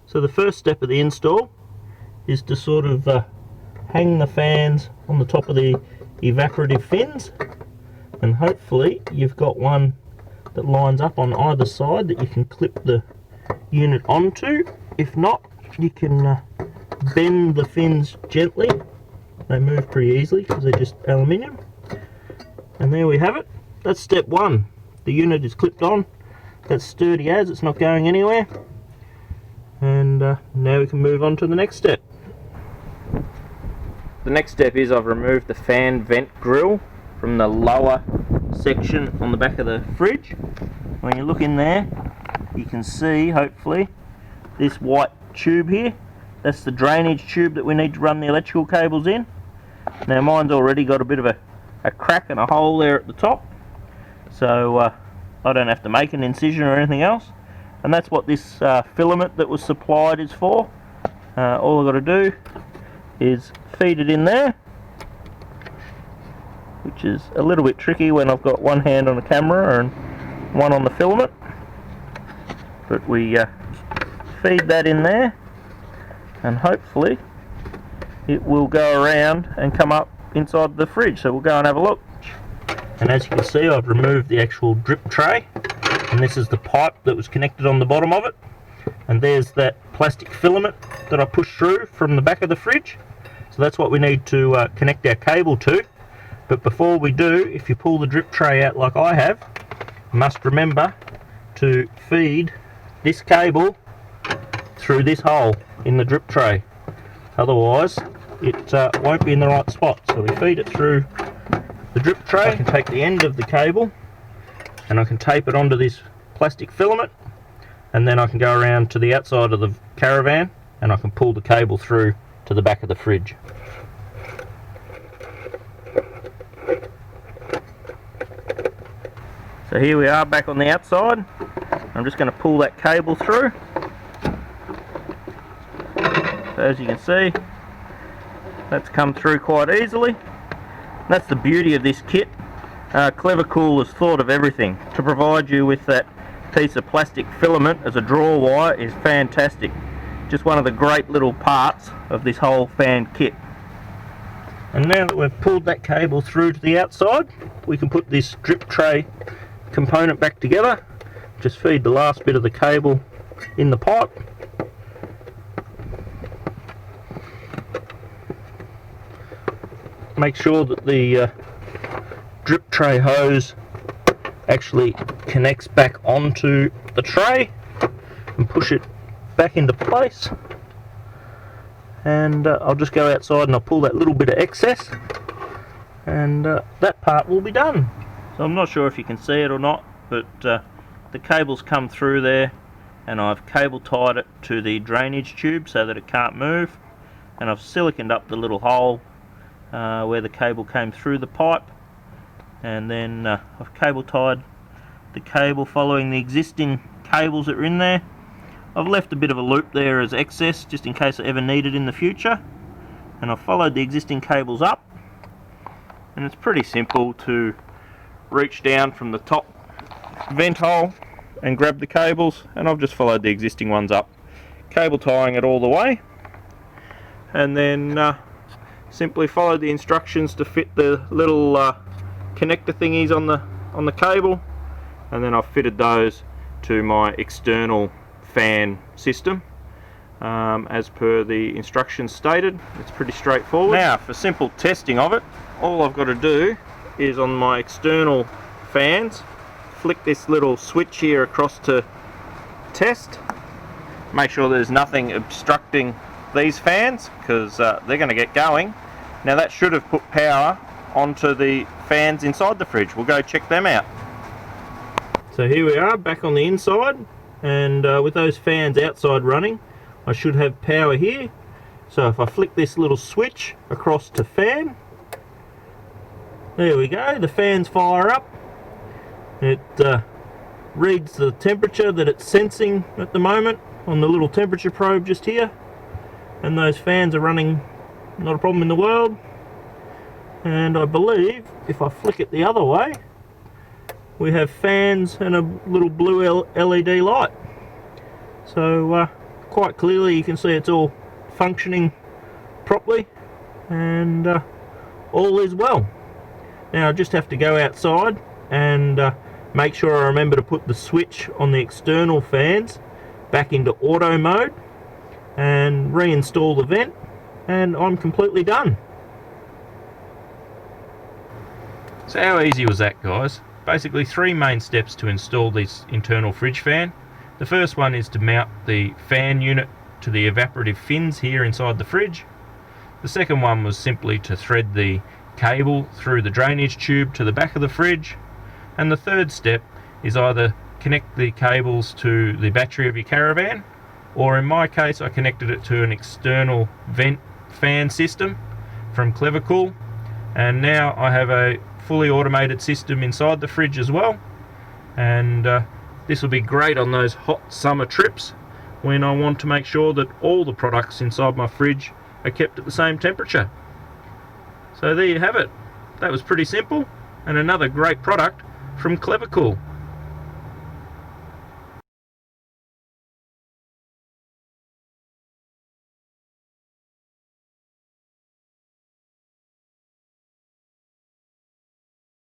So the first step of the install is to sort of hang the fans on the top of the evaporative fins, and hopefully you've got one that lines up on either side that you can clip the unit onto. If not, you can bend the fins gently. They move pretty easily because they're just aluminium. And there we have it. That's step one. The unit is clipped on. That's sturdy as, it's not going anywhere. And now we can move on to the next step. The next step is I've removed the fan vent grill from the lower section on the back of the fridge. When you look in there, you can see, hopefully, this white tube here. That's the drainage tube that we need to run the electrical cables in. Now mine's already got a bit of a crack and a hole there at the top, so I don't have to make an incision or anything else. And that's what this filament that was supplied is for. All I've got to do is feed it in there, which is a little bit tricky when I've got one hand on the camera and one on the filament. But we feed that in there, and hopefully it will go around and come up inside the fridge. So we'll go and have a look. And as you can see, I've removed the actual drip tray, and this is the pipe that was connected on the bottom of it, and there's that plastic filament that I pushed through from the back of the fridge. So that's what we need to connect our cable to. But before we do, if you pull the drip tray out like I have, you must remember to feed this cable through this hole in the drip tray, otherwise it won't be in the right spot. So we feed it through the drip tray. I can take the end of the cable and I can tape it onto this plastic filament, and then I can go around to the outside of the caravan and I can pull the cable through to the back of the fridge. So here we are back on the outside. I'm just going to pull that cable through. So as you can see, that's come through quite easily. That's the beauty of this kit. Klevacool has thought of everything. To provide you with that piece of plastic filament as a draw wire is fantastic. Just one of the great little parts of this whole fan kit. And now that we've pulled that cable through to the outside, we can put this drip tray component back together. Just feed the last bit of the cable in the pipe. Make sure that the drip tray hose actually connects back onto the tray, and push it back into place. And I'll just go outside and I'll pull that little bit of excess, and that part will be done. So I'm not sure if you can see it or not, but the cable's come through there, and I've cable tied it to the drainage tube so that it can't move, and I've siliconed up the little hole where the cable came through the pipe, and then I've cable tied the cable following the existing cables that are in there. I've left a bit of a loop there as excess just in case I ever need it in the future, and I've followed the existing cables up, and it's pretty simple to reach down from the top vent hole and grab the cables, and I've just followed the existing ones up, cable tying it all the way, and then simply follow the instructions to fit the little connector thingies on the cable, and then I've fitted those to my external fan system as per the instructions stated. It's pretty straightforward. Now for simple testing of it, all I've got to do is on my external fans flick this little switch here across to test. Make sure there's nothing obstructing these fans, because they're going to get going. Now that should have put power onto the fans inside the fridge. We'll go check them out. So here we are back on the inside, and with those fans outside running, I should have power here. So if I flick this little switch across to fan, there we go, the fans fire up. It reads the temperature that it's sensing at the moment on the little temperature probe just here, and those fans are running, not a problem in the world. And I believe if I flick it the other way, we have fans and a little blue LED light. So quite clearly you can see it's all functioning properly, and all is well. Now I just have to go outside and make sure I remember to put the switch on the external fans back into auto mode and reinstall the vent, and I'm completely done. So how easy was that, guys? Basically 3 main steps to install this internal fridge fan. The first one is to mount the fan unit to the evaporative fins here inside the fridge. The second one was simply to thread the cable through the drainage tube to the back of the fridge. And the third step is either connect the cables to the battery of your caravan, or in my case I connected it to an external vent fan system from Klevacool, and now I have a fully automated system inside the fridge as well. And this will be great on those hot summer trips when I want to make sure that all the products inside my fridge are kept at the same temperature. So there you have it. That was pretty simple, and another great product from Klevacool.